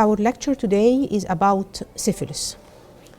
Our lecture today is about syphilis.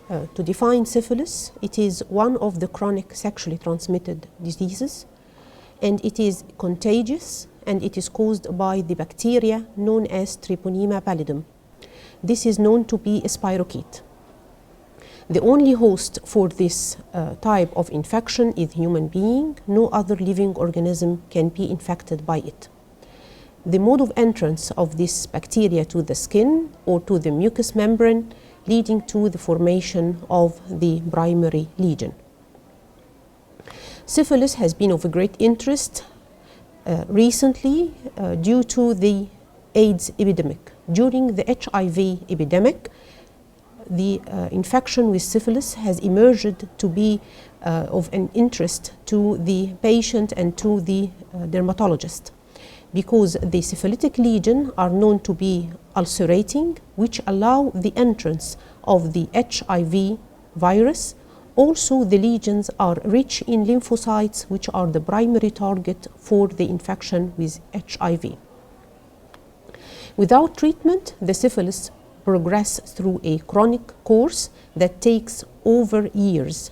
To define syphilis, it is one of the chronic sexually transmitted diseases, and it is contagious, and it is caused by the bacteria known as Treponema pallidum. This is known to be a spirochete. The only host for this type of infection is human being. No other living organism can be infected by it. The mode of entrance of this bacteria to the skin or to the mucous membrane, leading to the formation of the primary lesion. Syphilis has been of a great interest recently due to the AIDS epidemic. During the HIV epidemic, the infection with syphilis has emerged to be of an interest to the patient and to the dermatologist, because the syphilitic lesions are known to be ulcerating, which allow the entrance of the HIV virus. Also, the lesions are rich in lymphocytes, which are the primary target for the infection with HIV. Without treatment, the syphilis progresses through a chronic course that takes over years,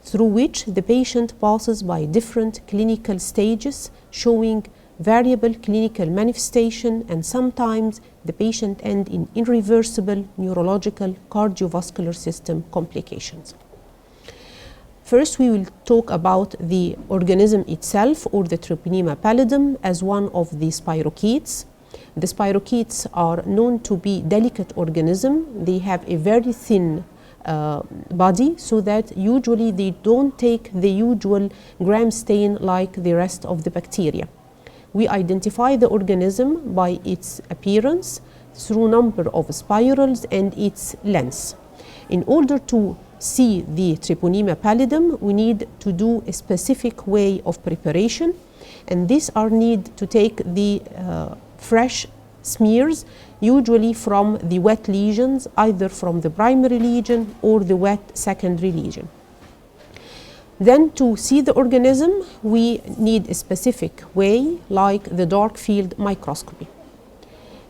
through which the patient passes by different clinical stages, showing variable clinical manifestation, and sometimes the patient ends in irreversible neurological cardiovascular system complications. First, we will talk about the organism itself, or the Treponema pallidum, as one of the spirochetes. The spirochetes are known to be delicate organisms. They have a very thin body, so that usually they don't take the usual gram stain like the rest of the bacteria. We identify the organism by its appearance through number of spirals and its length. In order to see the Treponema pallidum, we need to do a specific way of preparation, and these are need to take the fresh smears, usually from the wet lesions, either from the primary lesion or the wet secondary lesion. Then, to see the organism, we need a specific way, like the dark field microscopy.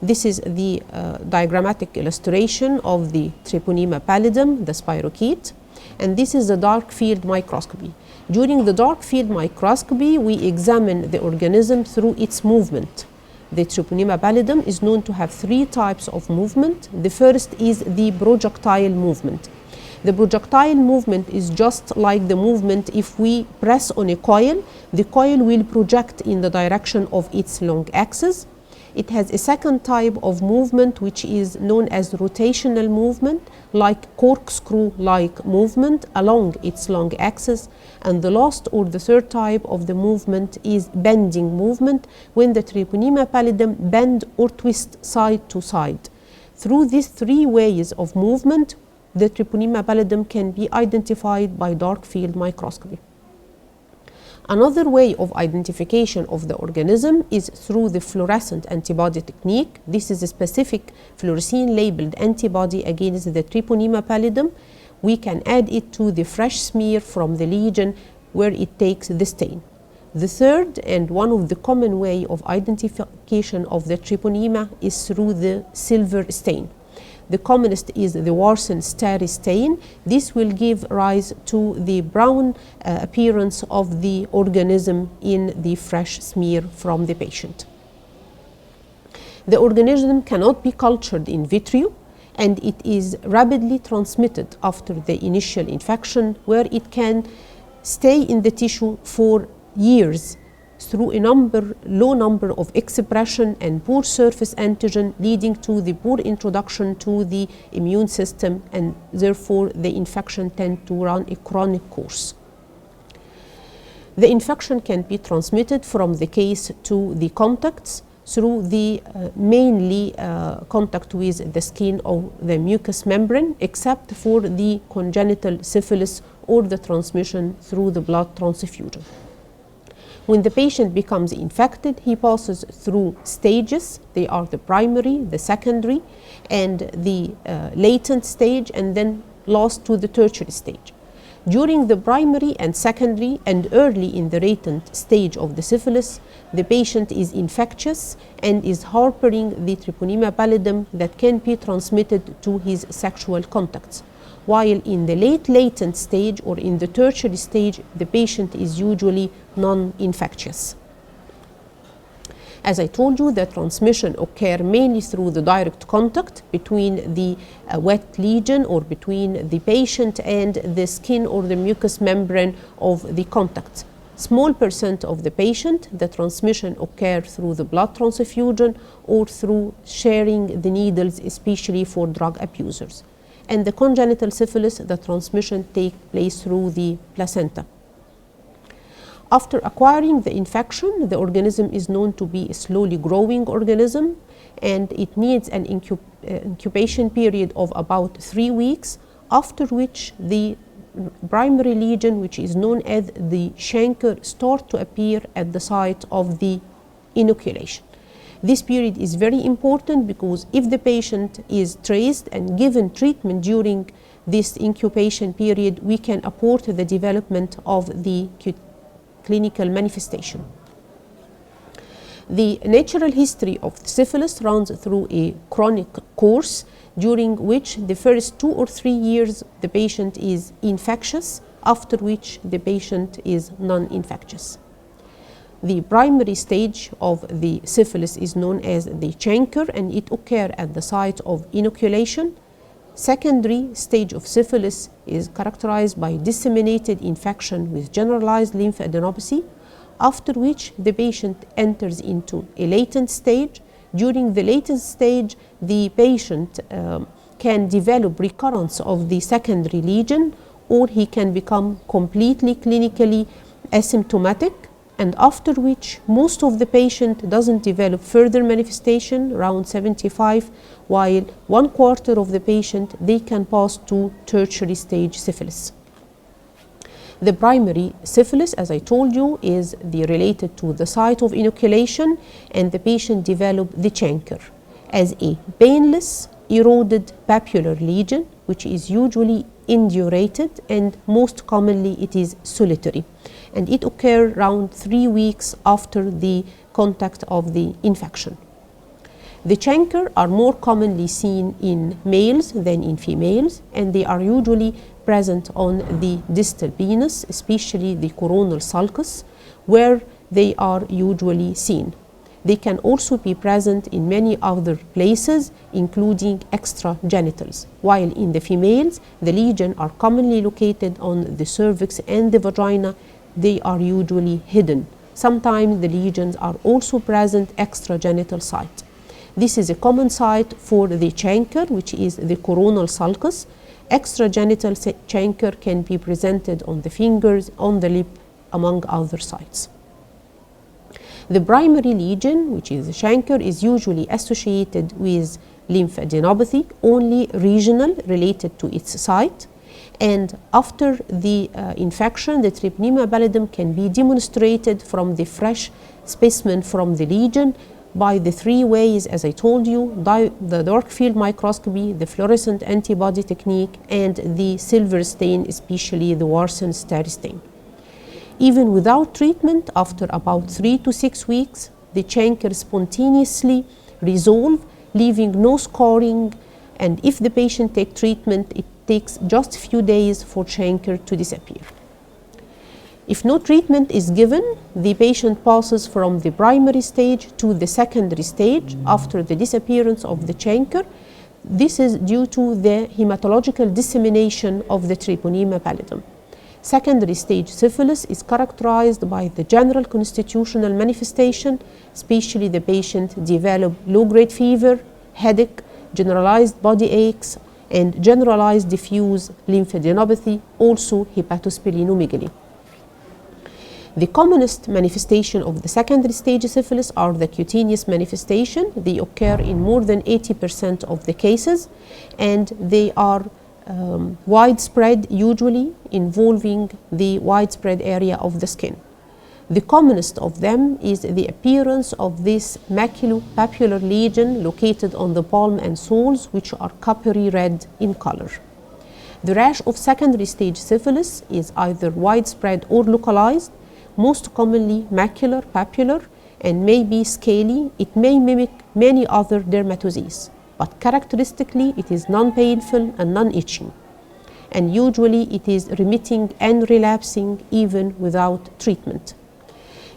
This is the diagrammatic illustration of the Treponema pallidum, the spirochete, and this is the dark field microscopy. During the dark field microscopy, we examine the organism through its movement. The Treponema pallidum is known to have three types of movement. The first is the projectile movement. The projectile movement is just like the movement if we press on a coil. The coil will project in the direction of its long axis. It has a second type of movement, which is known as rotational movement, like corkscrew-like movement along its long axis. And the last, or the third type of the movement, is bending movement, when the Treponema pallidum bend or twist side to side. Through these three ways of movement, the Treponema pallidum can be identified by dark field microscopy. Another way of identification of the organism is through the fluorescent antibody technique. This is a specific fluorescein labeled antibody against the Treponema pallidum. We can add it to the fresh smear from the lesion where it takes the stain. The third and one of the common way of identification of the Treponema is through the silver stain. The commonest is the Warsen-Starry stain. This will give rise to the brown appearance of the organism in the fresh smear from the patient. The organism cannot be cultured in vitro, and it is rapidly transmitted after the initial infection, where it can stay in the tissue for years through a low number of expression and poor surface antigen, leading to the poor introduction to the immune system, and therefore the infection tends to run a chronic course. The infection can be transmitted from the case to the contacts through the mainly contact with the skin or the mucous membrane, except for the congenital syphilis or the transmission through the blood transfusion. When the patient becomes infected, he passes through stages. They are the primary, the secondary, and the latent stage, and then last to the tertiary stage. During the primary and secondary and early in the latent stage of the syphilis, the patient is infectious and is harboring the Treponema pallidum that can be transmitted to his sexual contacts. While in the late latent stage or in the tertiary stage, the patient is usually non-infectious. As I told you, the transmission occurs mainly through the direct contact between the wet lesion or between the patient and the skin or the mucous membrane of the contact. Small percent of the patient, the transmission occurs through the blood transfusion or through sharing the needles, especially for drug abusers. And the congenital syphilis, the transmission takes place through the placenta. After acquiring the infection, the organism is known to be a slowly growing organism, and it needs an incubation period of about 3 weeks, after which the primary lesion, which is known as the chancre, start to appear at the site of the inoculation. This period is very important because if the patient is traced and given treatment during this incubation period, we can abort the development of the clinical manifestation. The natural history of syphilis runs through a chronic course during which the first 2 or 3 years the patient is infectious, after which the patient is non-infectious. The primary stage of the syphilis is known as the chancre, and it occurs at the site of inoculation. Secondary stage of syphilis is characterized by disseminated infection with generalized lymphadenopathy, after which the patient enters into a latent stage. During the latent stage, the patient can develop recurrence of the secondary lesion, or he can become completely clinically asymptomatic, and after which most of the patient doesn't develop further manifestation, around 75, while 1/4 of the patient, they can pass to tertiary stage syphilis. The primary syphilis, as I told you, is related to the site of inoculation, and the patient develop the chancre as a painless, eroded papular lesion, which is usually indurated, and most commonly it is solitary. And it occurs around 3 weeks after the contact of the infection. The chancre are more commonly seen in males than in females, and they are usually present on the distal penis, especially the coronal sulcus, where they are usually seen. They can also be present in many other places, including extragenitals, while in the females, the lesions are commonly located on the cervix and the vagina. They are usually hidden. Sometimes the lesions are also present extragenital site. This is a common site for the chancre, which is the coronal sulcus. Extragenital chancre can be presented on the fingers, on the lip, among other sites. The primary lesion, which is the chancre, is usually associated with lymphadenopathy, only regional, related to its site. And after the infection, the Treponema pallidum can be demonstrated from the fresh specimen from the lesion by the 3 ways, as I told you: the dark field microscopy, the fluorescent antibody technique, and the silver stain, especially the Warsen star stain. Even without treatment, after about 3 to 6 weeks, the chancre spontaneously resolve, leaving no scarring, and if the patient takes treatment, it takes just a few days for chancre to disappear. If no treatment is given, the patient passes from the primary stage to the secondary stage after the disappearance of the chancre. This is due to the hematological dissemination of the Treponema pallidum. Secondary stage syphilis is characterized by the general constitutional manifestation, especially the patient develop low-grade fever, headache, generalized body aches, and generalized diffuse lymphadenopathy, also hepatosplenomegaly. The commonest manifestation of the secondary stage syphilis are the cutaneous manifestation. They occur in more than 80% of the cases, and they are widespread, usually involving the widespread area of the skin. The commonest of them is the appearance of this maculopapular lesion located on the palm and soles, which are coppery red in color. The rash of secondary stage syphilis is either widespread or localized, most commonly macular, papular, and may be scaly. It may mimic many other dermatoses, but characteristically it is non-painful and non-itching, and usually it is remitting and relapsing even without treatment.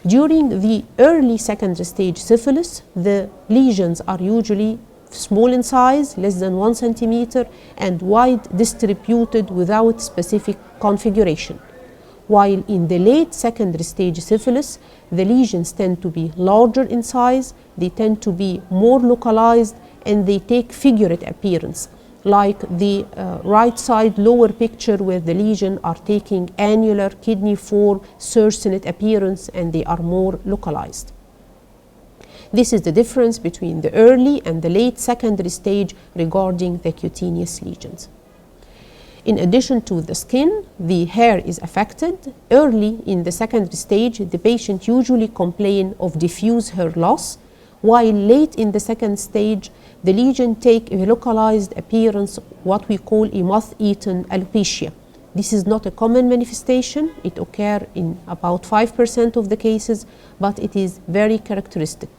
During the early secondary stage syphilis, the lesions are usually small in size, less than 1 centimeter, and wide distributed without specific configuration. While in the late secondary stage syphilis, the lesions tend to be larger in size, they tend to be more localized, and they take figurate appearance, like the right side lower picture where the lesions are taking annular, kidney form, circinate appearance, and they are more localized. This is the difference between the early and the late secondary stage regarding the cutaneous lesions. In addition to the skin, the hair is affected. Early in the secondary stage, the patient usually complains of diffuse hair loss, while late in the second stage, the lesion take a localized appearance, what we call a moth-eaten alopecia. This is not a common manifestation. It occurs in about 5% of the cases, but it is very characteristic.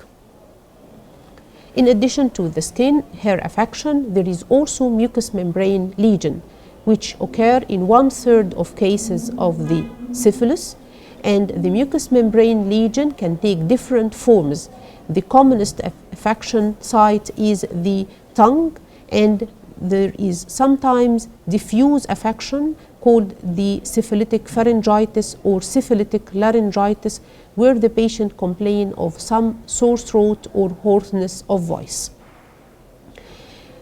In addition to the skin hair affection, there is also mucous membrane lesion, which occur in 1/3 of cases of the syphilis, and the mucous membrane lesion can take different forms. The commonest affection site is the tongue, and there is sometimes diffuse affection called the syphilitic pharyngitis or syphilitic laryngitis, where the patient complains of some sore throat or hoarseness of voice.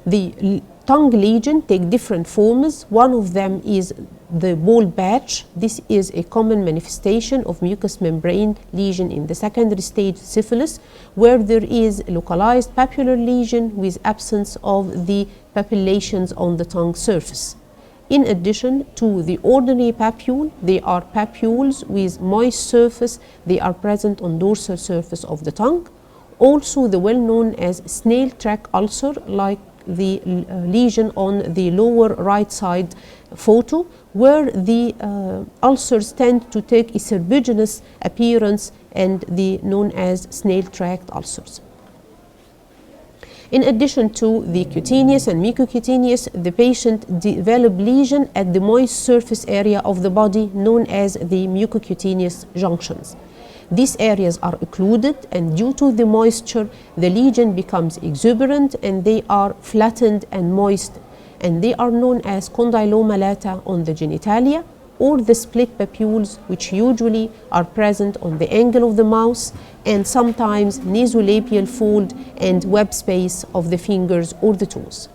The tongue lesion take different forms. One of them is the ball patch. This is a common manifestation of mucous membrane lesion in the secondary stage syphilis, where there is localized papular lesion with absence of the papillations on the tongue surface. In addition to the ordinary papule, they are papules with moist surface. They are present on dorsal surface of the tongue. Also the well known as snail track ulcer, like the lesion on the lower right side photo, where the ulcers tend to take a serpiginous appearance and the known as snail tract ulcers. In addition to the cutaneous and mucocutaneous, the patient develop lesion at the moist surface area of the body known as the mucocutaneous junctions. These areas are occluded, and due to the moisture, the lesion becomes exuberant and they are flattened and moist, and they are known as condyloma lata on the genitalia, or the split papules, which usually are present on the angle of the mouth and sometimes nasolabial fold and web space of the fingers or the toes.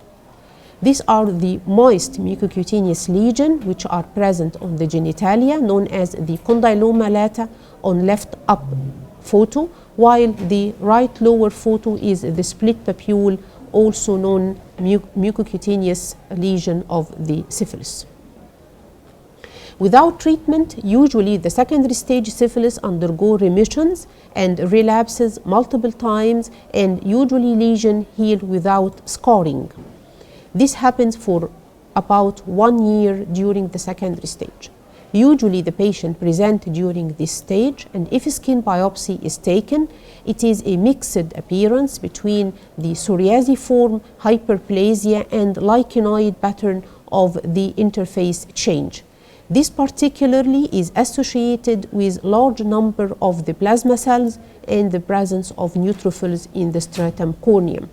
These are the moist mucocutaneous lesions which are present on the genitalia, known as the condyloma lata on left up photo, while the right lower photo is the split papule, also known mucocutaneous lesion of the syphilis. Without treatment, usually the secondary stage syphilis undergo remissions and relapses multiple times, and usually lesion heal without scarring. This happens for about 1 year during the secondary stage. Usually the patient presents during this stage, and if a skin biopsy is taken, it is a mixed appearance between the psoriasiform, hyperplasia, and lichenoid pattern of the interface change. This particularly is associated with large number of the plasma cells and the presence of neutrophils in the stratum corneum.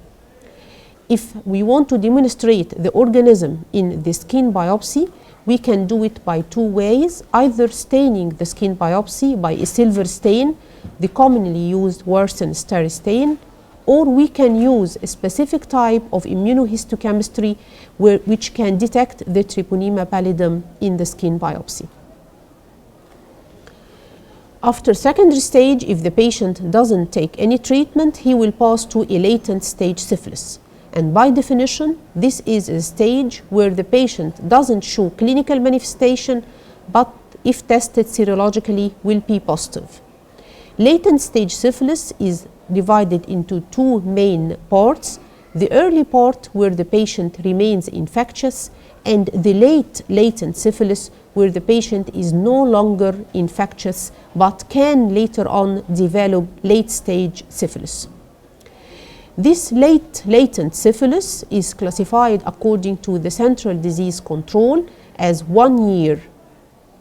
If we want to demonstrate the organism in the skin biopsy, we can do it by 2 ways, either staining the skin biopsy by a silver stain, the commonly used Wurtzen star stain, or we can use a specific type of immunohistochemistry which can detect the Treponema pallidum in the skin biopsy. After secondary stage, if the patient doesn't take any treatment, he will pass to a latent stage syphilis. And by definition, this is a stage where the patient doesn't show clinical manifestation, but if tested serologically will be positive. Latent stage syphilis is divided into 2 main parts. The early part, where the patient remains infectious and the latent syphilis, where the patient is no longer infectious but can later on develop late-stage syphilis. This latent syphilis is classified according to the Central Disease Control as 1 year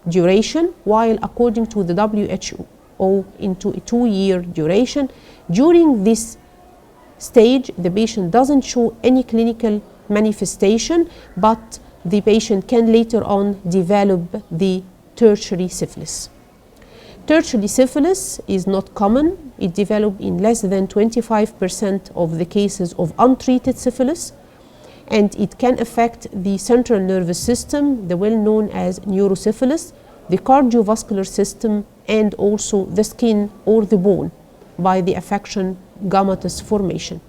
duration, while according to the WHO into a 2-year duration. During this stage, the patient doesn't show any clinical manifestation, but the patient can later on develop the tertiary syphilis. Tertiary syphilis is not common. It develops in less than 25% of the cases of untreated syphilis, and it can affect the central nervous system, the well-known as neurosyphilis, the cardiovascular system, and also the skin or the bone by the affection gummatous formation.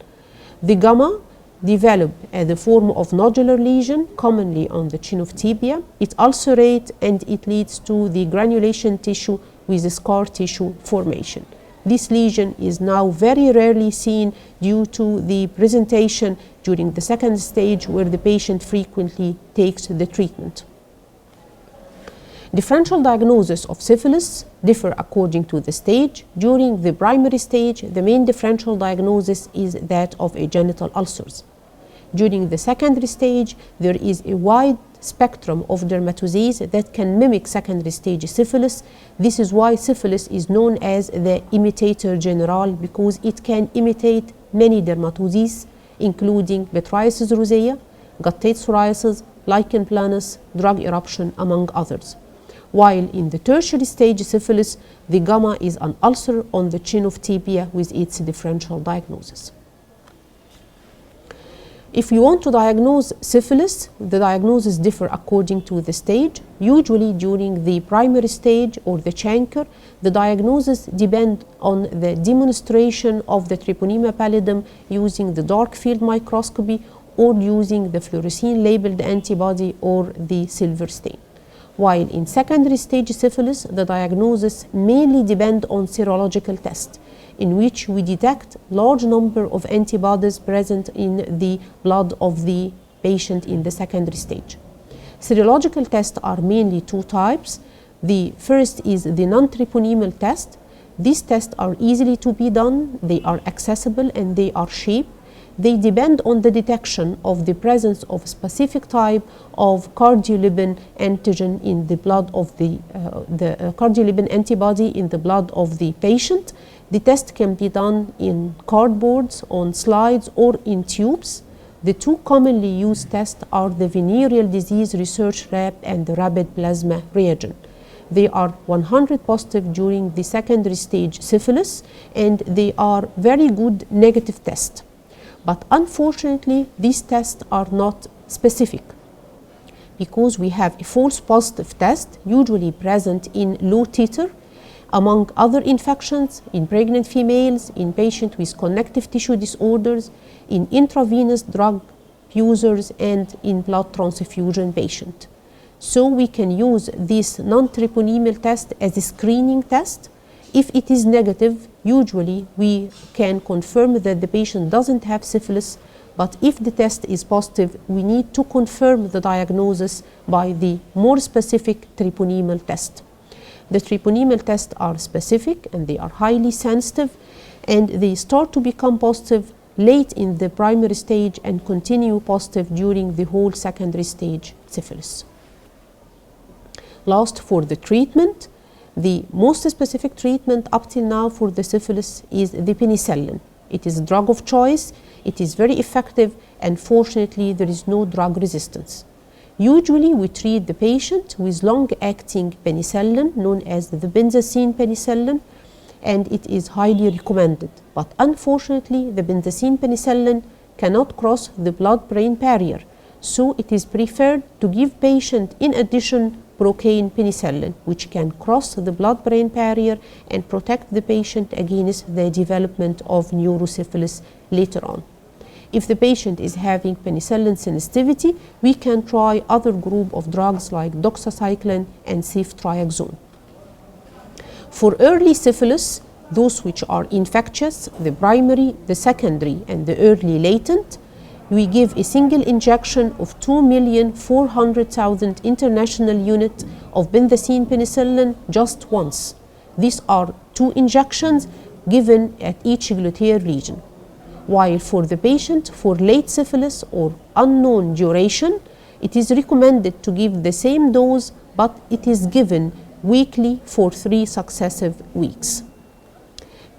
The gamma develop as a form of nodular lesion, commonly on the chin of tibia. It ulcerates and it leads to the granulation tissue with the scar tissue formation. This lesion is now very rarely seen due to the presentation during the second stage, where the patient frequently takes the treatment. Differential diagnosis of syphilis differ according to the stage. During the primary stage, the main differential diagnosis is that of a genital ulcers. During the secondary stage, there is a wide spectrum of dermatoses that can mimic secondary stage syphilis. This is why syphilis is known as the imitator general, because it can imitate many dermatoses, including pityriasis rosea, guttate psoriasis, lichen planus, drug eruption, among others. While in the tertiary stage syphilis, the gamma is an ulcer on the chin of tibia with its differential diagnosis. If you want to diagnose syphilis, the diagnosis differ according to the stage. Usually during the primary stage or the chancre, the diagnosis depends on the demonstration of the treponema pallidum using the dark field microscopy or using the fluorescein labeled antibody or the silver stain. While in secondary stage syphilis, the diagnosis mainly depends on serological tests, in which we detect large number of antibodies present in the blood of the patient in the secondary stage. Serological tests are mainly two types. The first is the non-treponemal test. These tests are easily to be done, they are accessible, and they are cheap. They depend on the detection of the presence of specific type of cardiolipin antigen in the blood of the cardiolipin antibody in the blood of the patient. The test can be done in cardboards, on slides, or in tubes. The two commonly used tests are the venereal disease research lab and the rapid plasma reagent. They are 100 positive during the secondary stage syphilis, and they are very good negative tests. But unfortunately, these tests are not specific, because we have a false positive test usually present in low titer, among other infections, in pregnant females, in patients with connective tissue disorders, in intravenous drug users, and in blood transfusion patients. So we can use this non-treponemal test as a screening test. If it is negative, usually we can confirm that the patient doesn't have syphilis, but if the test is positive, we need to confirm the diagnosis by the more specific treponemal test. The treponemal tests are specific and they are highly sensitive, and they start to become positive late in the primary stage and continue positive during the whole secondary stage syphilis. Last, for the treatment, the most specific treatment up till now for the syphilis is the penicillin. It is a drug of choice, it is very effective, and fortunately there is no drug resistance. Usually we treat the patient with long-acting penicillin known as the benzazine penicillin, and it is highly recommended. But unfortunately, the benzazine penicillin cannot cross the blood-brain barrier, so it is preferred to give patient in addition procaine penicillin, which can cross the blood-brain barrier and protect the patient against the development of neurosyphilis later on. If the patient is having penicillin sensitivity, we can try other group of drugs like doxycycline and ceftriaxone. For early syphilis, those which are infectious, the primary, the secondary, and the early latent, we give a single injection of 2,400,000 international units of benzene penicillin just once. These are 2 injections given at each gluteal region. While for the patient for late syphilis or unknown duration, it is recommended to give the same dose, but it is given weekly for 3 successive weeks.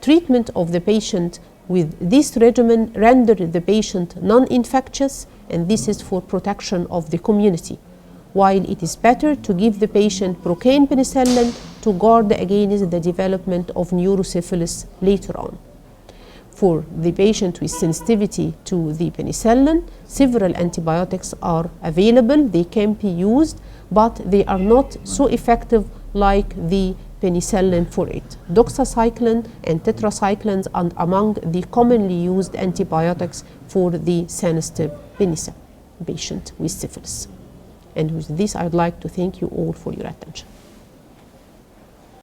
Treatment of the patient with this regimen rendered the patient non-infectious, and this is for protection of the community, while it is better to give the patient procaine penicillin to guard against the development of neurosyphilis later on. For the patient with sensitivity to the penicillin, several antibiotics are available. They can be used, but they are not so effective like the penicillin for it. Doxycycline and tetracyclines are among the commonly used antibiotics for the sensitive penicillin patient with syphilis. And with this, I'd like to thank you all for your attention.